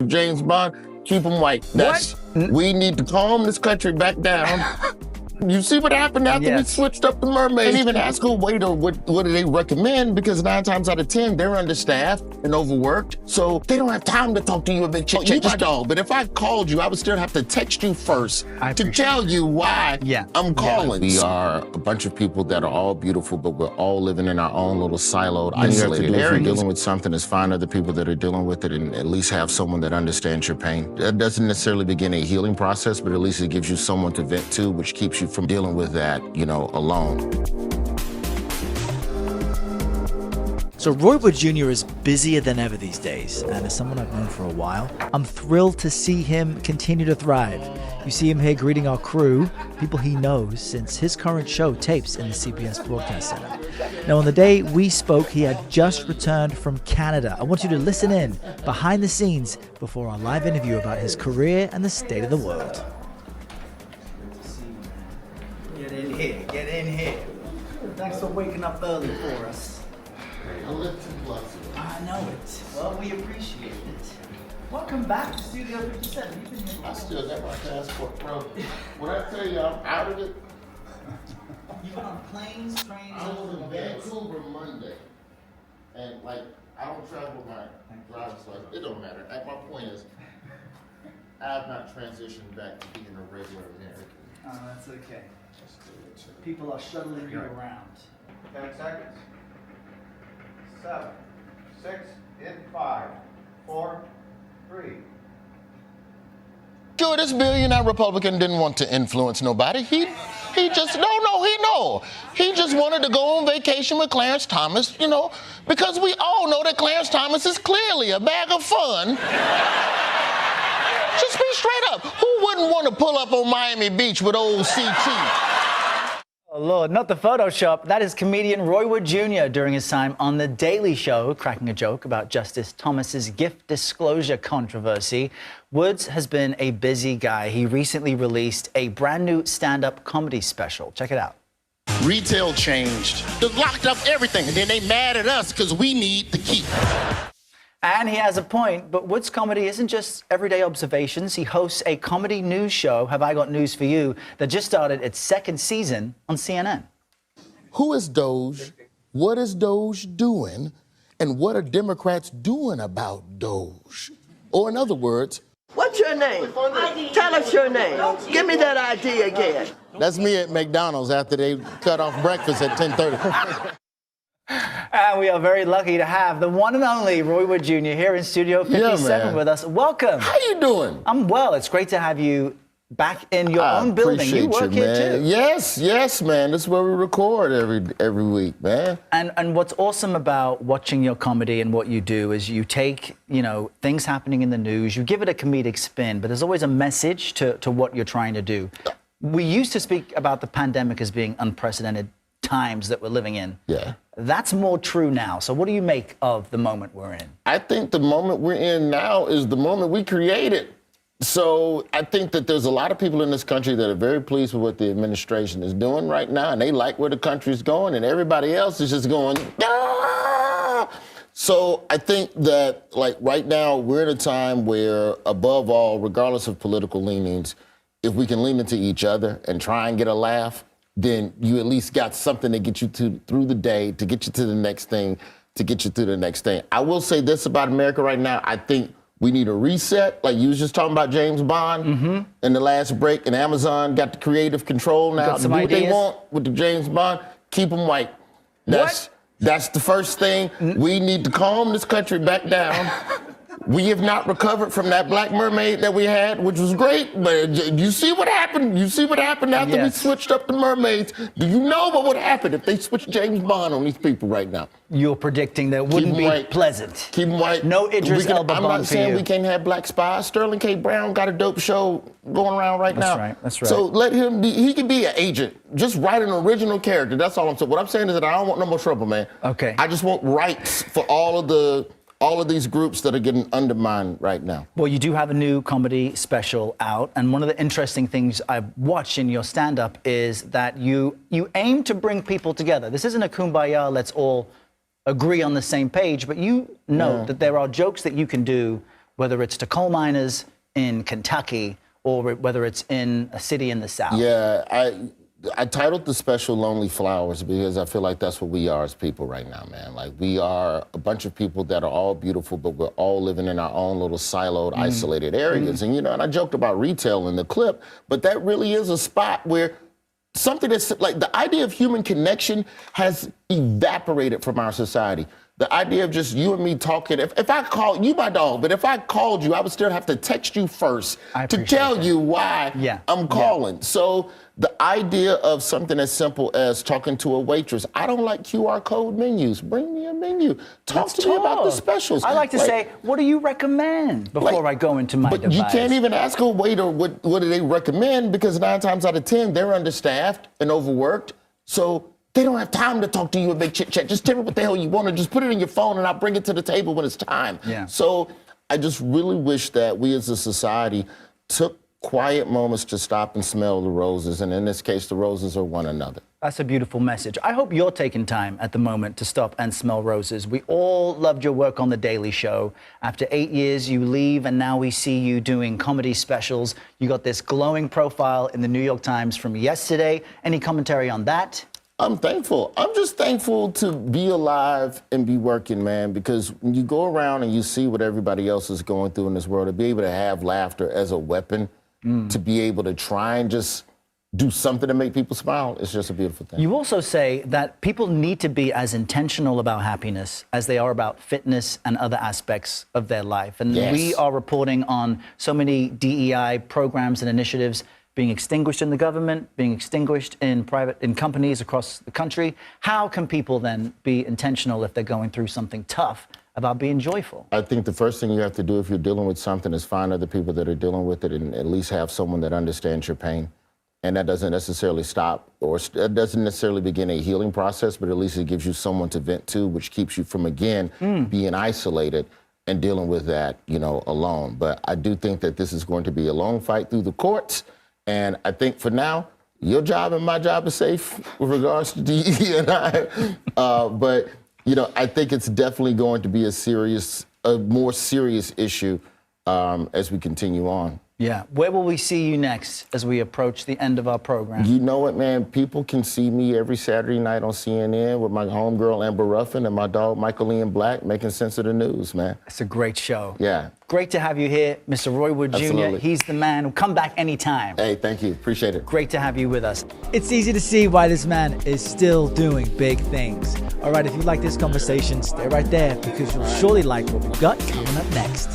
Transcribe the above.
James Bond, keep him white. We need to calm this country back down. You see what happened after we switched up the mermaids? And even ask a waiter what do they recommend, because 9 times out of 10, they're understaffed and overworked. So they don't have time to talk to you about your dog. But if I called you, I would still have to text you first to tell you why I'm calling. We are a bunch of people that are all beautiful, but we're all living in our own little siloed, isolated areas. If you're dealing with something, is find other people that are dealing with it and at least have someone that understands your pain. That doesn't necessarily begin a healing process, but at least it gives you someone to vent to, which keeps you from dealing with that, alone. So Roy Wood Jr. is busier than ever these days, and as someone I've known for a while, I'm thrilled to see him continue to thrive. You see him here greeting our crew, people he knows since his current show tapes in the CBS Broadcast Center. Now, on the day we spoke, he had just returned from Canada. I want you to listen in behind the scenes before our live interview about his career and the state of the world. Get in here. Thanks for waking up early for us. I live 2 I know it. Well, we appreciate it. Welcome back to Studio 57. You've been here. I still got my passport, bro. When I tell you I'm out of it. You've been on planes, trains, I was in Vancouver Monday. And I don't travel with my driver's license. It don't matter. My point is, I have not transitioned back to being a regular American. Oh, that's okay. People are shuttling you around. 10 seconds. 7, 6, in 5, 4, 3. Sure, this billionaire Republican didn't want to influence nobody. He just He just wanted to go on vacation with Clarence Thomas, because we all know that Clarence Thomas is clearly a bag of fun. Just be straight up. Who wouldn't want to pull up on Miami Beach with old CT? Oh, Lord, not the Photoshop. That is comedian Roy Wood Jr. during his time on The Daily Show, cracking a joke about Justice Thomas's gift disclosure controversy. Woods has been a busy guy. He recently released a brand new stand-up comedy special. Check it out. Retail changed. They locked up everything, and then they mad at us because we need to keep. And he has a point, but Wood's comedy isn't just everyday observations. He hosts a comedy news show, Have I Got News For You, that just started its 2nd season on CNN. Who is Doge? What is Doge doing? And what are Democrats doing about Doge? Or in other words, what's your name? Tell us your name. Give me that ID again. That's me at McDonald's after they cut off breakfast at 10:30. And we are very lucky to have the one and only Roy Wood Jr. here in Studio 57 with us. Welcome. How you doing? I'm well. It's great to have you back in your own building. You work here too. Yes, man. This is where we record every week, man. And what's awesome about watching your comedy and what you do is you take, things happening in the news, you give it a comedic spin, but there's always a message to what you're trying to do. We used to speak about the pandemic as being unprecedented times that we're living in. Yeah. That's more true now. So what do you make of the moment we're in? I think the moment we're in now is the moment we created. So I think that there's a lot of people in this country that are very pleased with what the administration is doing right now, and they like where the country is going, and everybody else is just going, ah! So I think that, right now, we're in a time where, above all, regardless of political leanings, if we can lean into each other and try and get a laugh, then you at least got something to get you through the day, to get you to the next thing, to get you through the next thing. I will say this about America right now. I think we need a reset. Like you was just talking about James Bond in the last break, and Amazon got the creative control now to do what they want with the James Bond. Keep them white. That's the first thing. We need to calm this country back down. We have not recovered from that black mermaid that we had, which was great, but you see what happened? You see what happened after we switched up the mermaids? Do you know what would happen if they switched James Bond on these people right now? You're predicting that it wouldn't be pleasant. Keep them white. No Idris Elba Bond. I'm not saying we can't have black spies. Sterling K. Brown got a dope show going around right now. That's right. So let him be, he can be an agent. Just write an original character. That's all I'm saying. What I'm saying is that I don't want no more trouble, man. Okay. I just want rights for all of these groups that are getting undermined right now. Well, you do have a new comedy special out, and one of the interesting things I've watched in your stand-up is that you aim to bring people together. This isn't a kumbaya, let's all agree on the same page, but you know that there are jokes that you can do whether it's to coal miners in Kentucky or whether it's in a city in the South. Yeah, I titled the special Lonely Flowers because I feel like that's what we are as people right now, man. Like, we are a bunch of people that are all beautiful, but we're all living in our own little siloed, isolated areas. And, and I joked about retail in the clip, but that really is a spot where something that's like the idea of human connection has evaporated from our society. The idea of just you and me talking, if I called you my dog, but if I called you, I would still have to text you first to tell you why I'm calling. So the idea of something as simple as talking to a waitress, I don't like QR code menus. Bring me a menu. Talk to me about the specials. I like to say, what do you recommend before I go into my device? But you can't even ask a waiter what do they recommend, because 9 times out of 10, they're understaffed and overworked. So they don't have time to talk to you and make chit chat. Just tell me what the hell you want, or just put it in your phone and I'll bring it to the table when it's time. So I just really wish that we as a society took quiet moments to stop and smell the roses. And in this case, the roses are one another. That's a beautiful message. I hope you're taking time at the moment to stop and smell roses. We all loved your work on The Daily Show. After 8 years, you leave, and now we see you doing comedy specials. You got this glowing profile in the New York Times from yesterday. Any commentary on that? I'm thankful. I'm just thankful to be alive and be working, man, because when you go around and you see what everybody else is going through in this world, to be able to have laughter as a weapon, to be able to try and just do something to make people smile, it's just a beautiful thing. You also say that people need to be as intentional about happiness as they are about fitness and other aspects of their life. And we are reporting on so many DEI programs and initiatives being extinguished in the government, being extinguished in companies across the country. How can people then be intentional if they're going through something tough about being joyful? I think the first thing you have to do if you're dealing with something is find other people that are dealing with it, and at least have someone that understands your pain. And that doesn't necessarily stop, or it doesn't necessarily begin a healing process, but at least it gives you someone to vent to, which keeps you from, again, being isolated and dealing with that, alone. But I do think that this is going to be a long fight through the courts. And I think for now, your job and my job is safe with regards to DE&I. But, I think it's definitely going to be a more serious issue as we continue on. Yeah. Where will we see you next as we approach the end of our program? You know what, man? People can see me every Saturday night on CNN with my homegirl Amber Ruffin and my dog Michael Ian Black making sense of the news, man. It's a great show. Yeah. Great to have you here, Mr. Roy Wood Jr. Absolutely. He's the man. Come back anytime. Hey, thank you. Appreciate it. Great to have you with us. It's easy to see why this man is still doing big things. All right, if you like this conversation, stay right there, because you'll surely like what we've got coming up next.